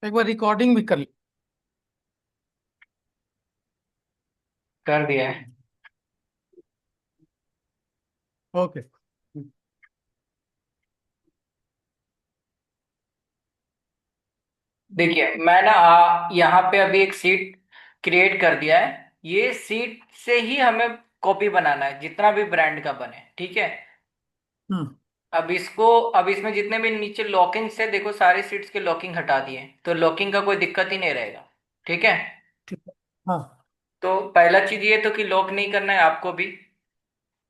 एक बार रिकॉर्डिंग भी कर ली। कर दिया है। ओके। देखिए मैं ना यहाँ पे अभी एक सीट क्रिएट कर दिया है। ये सीट से ही हमें कॉपी बनाना है, जितना भी ब्रांड का बने, ठीक है। हम्म। अब इसमें जितने भी नीचे लॉकिंग से देखो, सारे सीट्स के लॉकिंग हटा दिए, तो लॉकिंग का कोई दिक्कत ही नहीं रहेगा, ठीक है। ठीक है। हाँ। तो पहला चीज ये तो कि लॉक नहीं करना है आपको भी।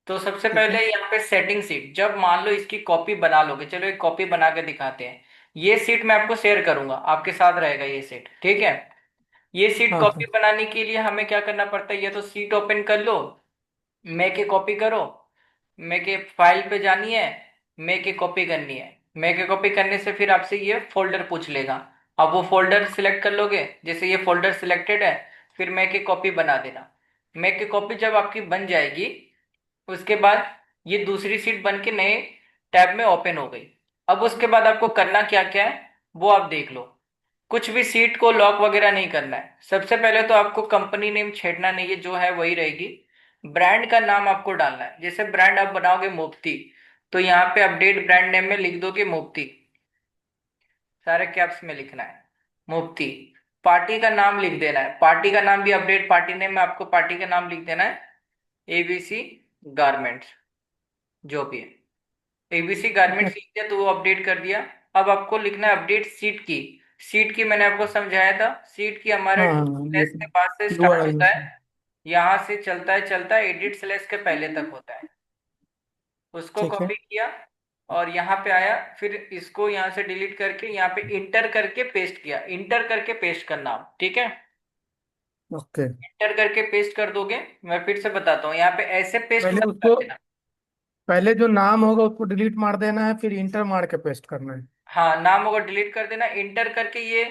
तो सबसे ठीक पहले है। यहाँ पे सेटिंग सीट, जब मान लो इसकी कॉपी बना लोगे, चलो एक कॉपी बना के दिखाते हैं। ये सीट मैं आपको शेयर करूंगा, आपके साथ रहेगा ये सीट, ठीक है। ये सीट हाँ कॉपी हाँ। बनाने के लिए हमें क्या करना पड़ता है, ये तो सीट ओपन कर लो, मेक ए कॉपी करो, मेक ए फाइल पे जानी है, मेक ए कॉपी करनी है। मेक ए कॉपी करने से फिर आपसे ये फोल्डर पूछ लेगा। अब वो फोल्डर सिलेक्ट कर लोगे, जैसे ये फोल्डर सिलेक्टेड है, फिर मेक ए कॉपी बना देना। मेक ए कॉपी जब आपकी बन जाएगी, उसके बाद ये दूसरी सीट बन के नए टैब में ओपन हो गई। अब उसके बाद आपको करना क्या क्या है वो आप देख लो। कुछ भी सीट को लॉक वगैरह नहीं करना है। सबसे पहले तो आपको कंपनी नेम छेड़ना नहीं है, जो है वही रहेगी। ब्रांड का नाम आपको डालना है, जैसे ब्रांड आप बनाओगे मुफ्ती, तो यहाँ पे अपडेट ब्रांड नेम में लिख दोगे मुफ्ती, सारे कैप्स में लिखना है मुफ्ती। पार्टी का नाम लिख देना है, पार्टी का नाम भी अपडेट पार्टी नेम में आपको पार्टी का नाम लिख देना है, एबीसी गारमेंट्स, जो भी है। एबीसी ठीक है। गारमेंट्स लिख दिया तो वो अपडेट कर दिया। अब आपको लिखना है अपडेट सीट की। सीट की मैंने आपको समझाया था, सीट की हमारे हाँ हाँ हाँ, ये स्लैश तो के पास से स्टार्ट यूआरएल होता है, में। यहाँ से चलता है एडिट स्लैश के पहले तक होता है। उसको ठीक है। कॉपी किया और यहाँ पे आया, फिर इसको यहाँ से डिलीट करके यहाँ पे इंटर करके पेस्ट किया। इंटर करके पेस्ट करना आप, ठीक है। ओके। इंटर करके पेस्ट कर दोगे, मैं फिर से बताता हूँ, यहाँ पे ऐसे पेस्ट पहले मत कर उसको, देना। पहले जो नाम होगा उसको डिलीट मार देना है, फिर इंटर मार के पेस्ट करना है। हाँ, नाम होगा डिलीट कर देना, इंटर करके ये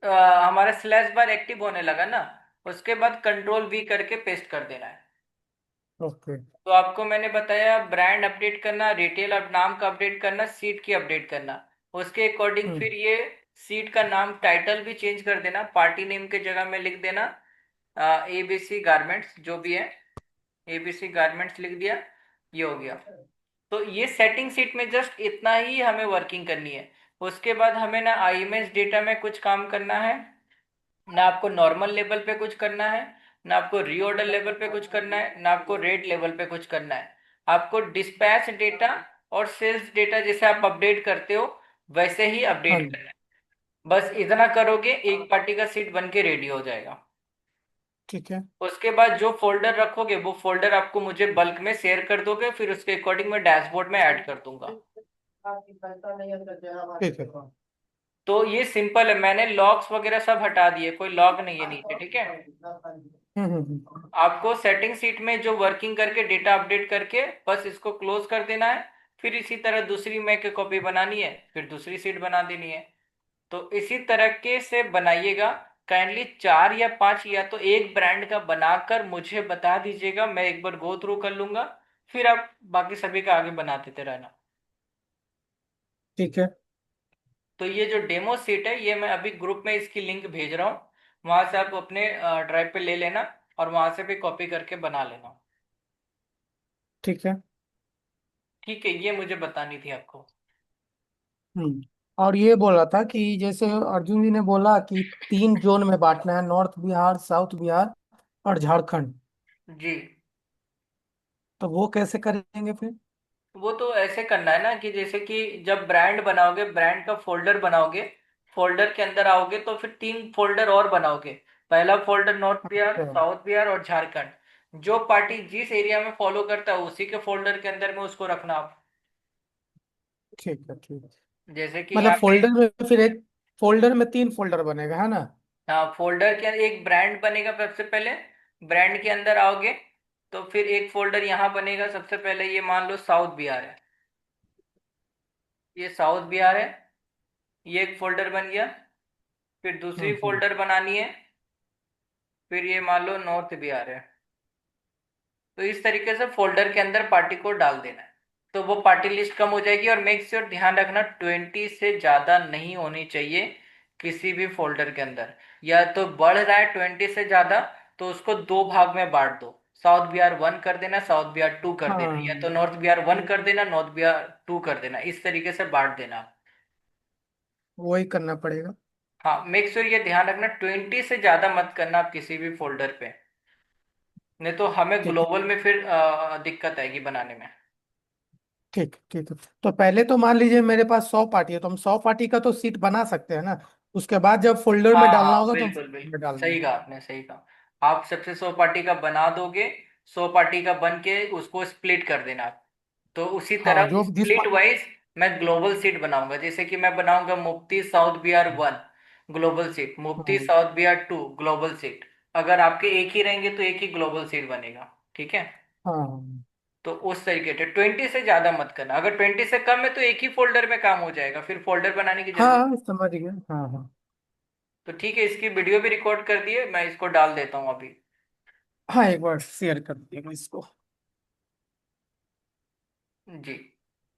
हमारा स्लैश बार एक्टिव होने लगा ना, उसके बाद कंट्रोल वी करके पेस्ट कर देना है। ओके। तो आपको मैंने बताया ब्रांड अपडेट करना, रिटेल अब नाम का अपडेट करना, सीट की अपडेट करना। उसके अकॉर्डिंग हम्म। फिर ये सीट का नाम टाइटल भी चेंज कर देना, पार्टी नेम के जगह में लिख देना एबीसी गारमेंट्स, जो भी है एबीसी गारमेंट्स लिख दिया। ये हो गया। तो ये सेटिंग सीट में जस्ट इतना ही हमें वर्किंग करनी है। उसके बाद हमें ना आईएमएस डेटा में कुछ काम करना है, ना आपको नॉर्मल लेवल पे कुछ करना है, ना आपको रीऑर्डर लेवल पे कुछ करना है, ना आपको रेट लेवल पे कुछ करना है। आपको डिस्पैच डेटा और सेल्स डेटा जैसे आप अपडेट करते हो, वैसे ही हाँ अपडेट जी। करना है। बस इतना करोगे, एक पार्टी का सीट बन के रेडी हो जाएगा। ठीक है। उसके बाद जो फोल्डर रखोगे वो फोल्डर आपको मुझे बल्क में शेयर कर दोगे, फिर उसके अकॉर्डिंग मैं डैशबोर्ड में ऐड कर दूंगा। ठीक है। तो ये सिंपल है, मैंने लॉक्स वगैरह सब हटा दिए, कोई लॉक नहीं है नीचे, ठीक है। हम्म। आपको सेटिंग सीट में जो वर्किंग करके डेटा अपडेट करके बस इसको क्लोज कर देना है। फिर इसी तरह दूसरी मैक की कॉपी बनानी है, फिर दूसरी सीट बना देनी है। तो इसी तरीके से बनाइएगा। काइंडली चार या पांच या तो एक ब्रांड का बनाकर मुझे बता दीजिएगा, मैं एक बार गो थ्रू कर लूंगा, फिर आप बाकी सभी का आगे बना देते रहना। ठीक है। तो ये जो डेमो सीट है, ये मैं अभी ग्रुप में इसकी लिंक भेज रहा हूँ, वहां से आप अपने ड्राइव पे ले लेना, और वहां से भी कॉपी करके बना लेना। ठीक है। ठीक है, ये मुझे बतानी थी आपको। हम्म। और ये बोला था कि जैसे अर्जुन जी ने बोला कि 3 जोन में बांटना है, नॉर्थ बिहार, साउथ बिहार और झारखंड। जी, तो वो कैसे करेंगे फिर? वो तो ऐसे करना है ना कि जैसे कि जब ब्रांड बनाओगे, ब्रांड का फोल्डर बनाओगे, फोल्डर के अंदर आओगे तो फिर तीन फोल्डर और बनाओगे। पहला फोल्डर नॉर्थ बिहार, अच्छा। साउथ बिहार और झारखंड। जो पार्टी जिस एरिया में फॉलो करता है उसी के फोल्डर के अंदर में उसको रखना आप। ठीक है। ठीक है। जैसे कि मतलब यहाँ पे, फोल्डर में फिर एक फोल्डर में 3 फोल्डर बनेगा, है ना? हाँ, फोल्डर के अंदर एक ब्रांड बनेगा सबसे पहले। ब्रांड के अंदर आओगे तो फिर एक फोल्डर यहाँ बनेगा, सबसे पहले ये मान लो साउथ बिहार है, ये साउथ बिहार है, ये एक फोल्डर बन गया। फिर दूसरी हम्म। फोल्डर बनानी है, फिर ये मान लो नॉर्थ बिहार है। तो इस तरीके से फोल्डर के अंदर पार्टी को डाल देना है, तो वो पार्टी लिस्ट कम हो जाएगी। और मेक श्योर ध्यान रखना 20 से ज़्यादा नहीं होनी चाहिए, किसी भी फोल्डर के अंदर। या तो बढ़ रहा है 20 से ज्यादा, तो उसको दो भाग में बांट दो। साउथ बिहार वन कर देना, साउथ बिहार टू कर देना, या तो हाँ, नॉर्थ बिहार वन कर देना, नॉर्थ बिहार टू कर देना, इस तरीके से बांट देना। वही करना पड़ेगा। हाँ, मेक श्योर ये ध्यान रखना 20 से ज्यादा मत करना आप किसी भी फोल्डर पे, नहीं तो हमें ठीक है, ग्लोबल में फिर दिक्कत आएगी बनाने में। ठीक ठीक है। तो पहले तो मान लीजिए मेरे पास 100 पार्टी है, तो हम 100 पार्टी का तो सीट बना सकते हैं ना। उसके बाद जब फोल्डर में हाँ डालना हाँ, होगा तो हम बिल्कुल फोल्डर में बिल्कुल डाल सही देंगे। कहा आपने, सही कहा। आप सबसे 100 पार्टी का बना दोगे, 100 पार्टी का बन के उसको स्प्लिट कर देना। तो उसी हाँ, तरह जो जिस स्प्लिट वाइज मैं ग्लोबल सीट बनाऊंगा, जैसे कि मैं बनाऊंगा मुफ्ती south Bihar one global seat, मुफ्ती हाँ south Bihar two global seat. अगर आपके एक ही रहेंगे तो एक ही ग्लोबल सीट बनेगा। ठीक है। हाँ तो उस तरीके से 20 से ज्यादा मत करना, अगर 20 से कम है तो एक ही फोल्डर में काम हो जाएगा, फिर फोल्डर बनाने की जरूरत। हाँ, समझ गया। हाँ हाँ। तो ठीक है, इसकी वीडियो भी रिकॉर्ड कर दी है, मैं इसको डाल देता हूँ अभी। हाँ, एक बार शेयर कर दिएगा इसको। जी।